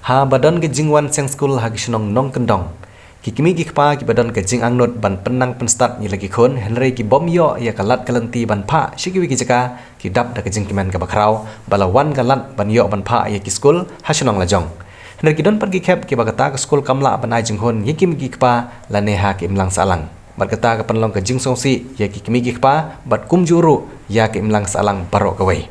ha badon ke jingwan seng school ha gisnong nong kendong kikimi gikpa ki badon ke jing angnut ban penang penstat ni lagi khon henry ki bom yo ya kalat kalenti ban pha shikiwi ki jaka ki dap da ke jing kiman ka bakrau balawan kalat ban yo ban pha ya ki school ha shnong lajong henry ki don pergi khep ki bagata ke school kamla ban ai jinghon yikim gikpa lane ha ki imlang salang berkata ke penlong ke jing songsi ya ki kimi gikpa bat kumjuru ya ki imlang salang barok kawai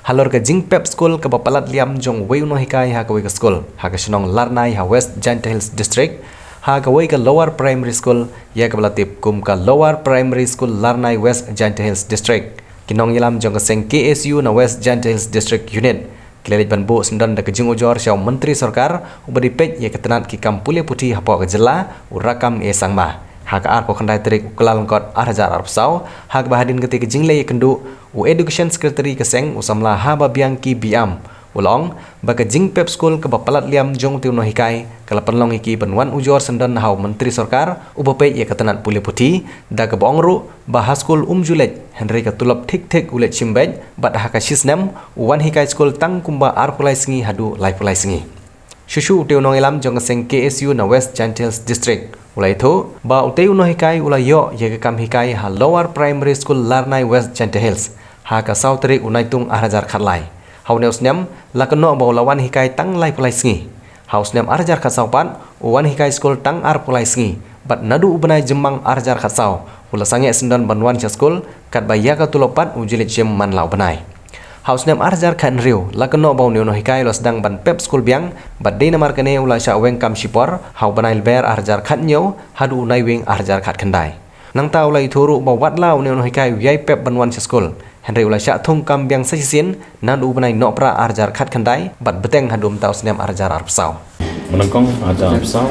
halor ke jing pep school ke bapalat liam jong wei no hikai ha kawai ke school ha ke shnong larnai ha west giant hills district ha kawai ke lower primary school ya ke balatip kum ke lower primary school larnai west giant hills district kinong yilam jong ke seng KSU na west giant hills district unit Kelelit banbu sendan da ke jing ujor syau menteri sarkar ubadi pej ya ke tenat ki kampulya putih hapok ke jela urakam e sangma hak ar ko khandai terik ukelal kot arhajar arpsau hak bahadin ketika jingle kendu u education secretary keseng usamla ha babiang ki biam ulong baka jing pep school ke bapalat liam jong tiu no hikai kala penlong iki benwan ujor sendan hau menteri sarkar ubape ya ketenat puli puti da ke bongru bahas school julet henry ka tulop thik thik ulet chimbej bat haka shisnam wan hikai school tang kumba ar pulai singi hadu lai pulai singi shushu tiu no ilam jong seng KSU na west giant hills district ulai thu ba uteu no hikai ulai yo ye kam hikai ha lower primary school larnai west giant hills ha ka sautri unaitung arhajar khatlai haus nem lakno ba lawan hikai tang lai pulai singi haus nem arhajar khasaupan uwan hikai school tang ar pulai singi bat nadu ubenai jemang arhajar khasau ula sange sendan banwan school kat baya ka tulopat ujilit jem man lau benai haus nem arjar khan riu lakno bau no hikai los dang ban pep school biang bat de namar kane ula sha weng kam shipor hau banail ber arjar khat nyau hadu nai wing arjar khat khandai nang tau lai thuru ba wat lau no hikai yai pep banwan school henry ula sha thung kam biang sajisin nan u banai no pra arjar khat khandai bat beteng hadum tau snem arjar arpsau menangkong arjar arpsau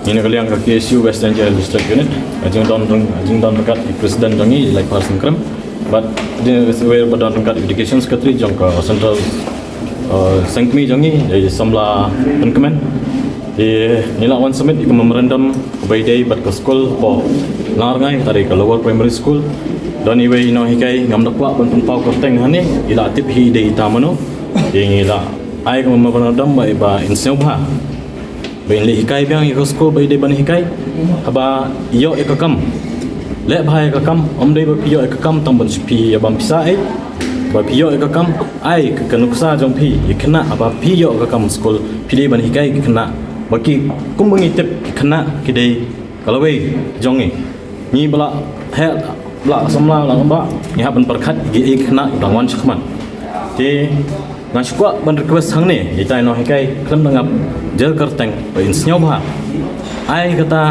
ini kalian ke KSU West Giant Hills District Unit ajeng don dekat presiden jangi like person krem but the way badan tingkat education secretary jong ke central sengkmi jangi dari samla penkemen di nilawan summit ke memorandum by day bat ke school po larngai dari ke lower primary school dan iwe ino hikai ngam dakwa ban pau kerteng hani ila tip hi de itamano yang ila ai ke memorandum ba inseuba bain le hikai biang ke school by day ban hikai haba iyo ekakam lek bahai kakam om dei bapio ekakam tang ban pi abam pisa ai bapio ekakam ai kanuksa jong pi ikna aba pio ekakam school pili ban hikai ikna baki kumbangi tep ikna kidei kalawei jongi ni bala he bla samla lang ba ni haban perkhat gi ikna dangwan chkhman ti ngan skwa ban request hangne itai no hikai klam dangap jel kerteng in snyoba ai kata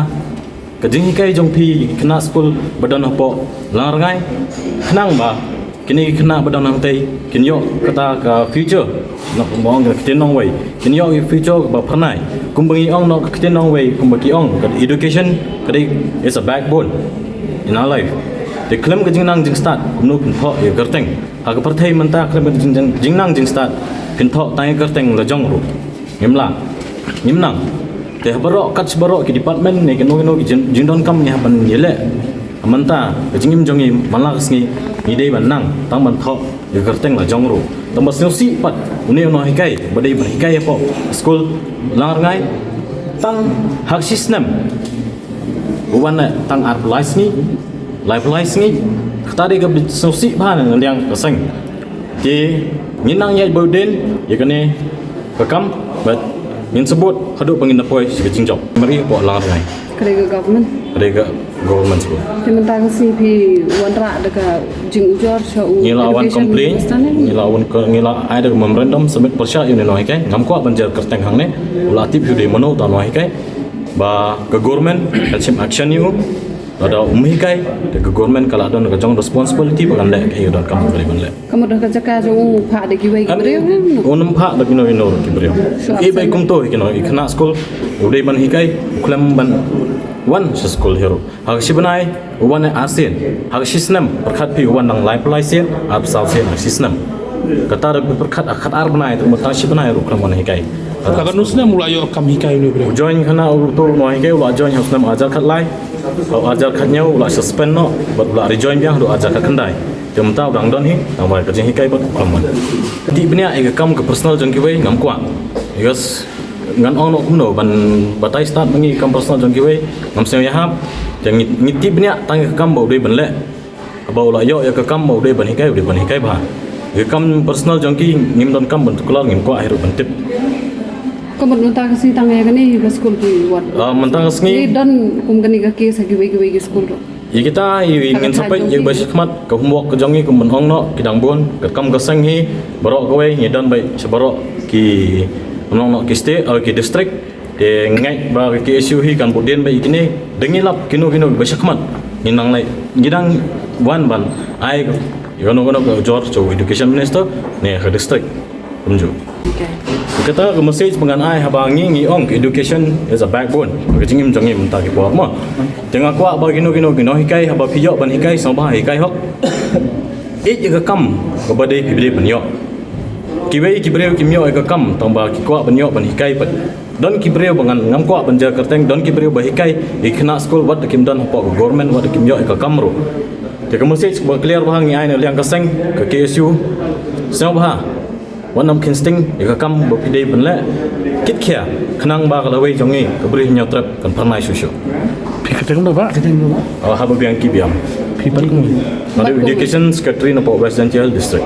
kajing hikai jong pi kena school badan apa larngai kenang ba kini kena badan nang tei kinyo kata ka future nak mong ka tenong way kinyo future ba phanai kumbangi ong nok tenong way kumbaki ong ka education kadi is a backbone in our life the claim kajing nang jing start no pin tho ye gerteng ha ka parthai manta claim jing nang jing start pin tho tai gerteng la jong ru nimnang teh barok kat barok ki department ne keno jindon kam nya ban yele amanta jingim jongi malak sngi ni dei ban nang tang ban tho ye gerteng la jongru tamba si pat uni no hikai badai ban hikai po school larngai tang hak system buwana tang art life ni tadi ga si ban yang keseng ti ninang ye boden ye kene bekam but min sebut haduk pangin napoi sikicing job mari po larngai kerja government school sementara CP wanra dekat jing ujor show ngilawan complain ngila ada memorandum submit persya ini no hikai ngam ko banjar kerteng hangne ulatip hude mono ta no hikai ba ke government action you ada hikai ke government kala don ke jong responsibility bagan lek ke don kamu beri ban lek kamu dah kerja kerja pak de giwai gibreu onum pak de kino gibreu e bai kum to kino ikna school ude ban hikai klam ban one school hero hak sibanai one asin hak sistem perkhat pi one nang life license ab sausen sistem kata perkhat akhat ar banai tu mata sibanai ru klam ban hikai Laga nusna mulai yo kam hikai ni bro. Join khana tu no hikai ula join hasna ajar khat lai. Au ajar khatnya ula suspend no, bat ula rejoin biang do ajar khat kandai. Jemta udang don hi, namai kerja hikai bat aman. Di bnia ega kam ke personal jong kiwei ngam kwa. because ngan ono kumno ban batai start mangi kam personal jong kiwe ngam se ya hap jang ngiti bnya tang kam bo de ban le abo la yo ya ka kam bo de ban hikai ba ke kam personal jong ki ngim don kam ban kelar ngim ko akhir ban tip Kau menurut kasi tangga kan ni ke sekolah tu buat. mentang Ni sngi dan kum kan ni ke kes lagi ke sekolah tu. ya kita ingin sampai yang basi khmat ka humwak ka jongi ku mon ong no kidang bon ka kam ka sang hi barok ka we ngedan bai sebarok ki nong no ki state atau ki district de ngai ba ki issue hi kan budin bai kini dengilap kino basi khmat nginang lai gidang wan ban ai gono ka jor cho education minister ne ka district kumju Okay. kata ke message pengan ai habangi ngi ong education is a backbone ke jingim jongi mentah ki puak ma tengah kuak ba kino hikai haba piyok ban hikai sama hikai hok it je kam ke badai ki bede penyo kiwei ki breu ki myo ke kam tamba ki kuak penyo ban hikai pat don ki breu bangan ngam kuak banja kerteng don ki breu ba hikai ikna school wat kim don hopok government wat kim yo ke kamro te ke message ba clear ba ngi ai ne liang ka seng ke KSU sao ba wanam kinsting ya kam bopidei benle kit kia kenang ba kalau wei jongi keberi nyotrap kan pernah susu Ketemu dah pak, ketemu dah. haba biang ki biam People Education Secretary no West Central District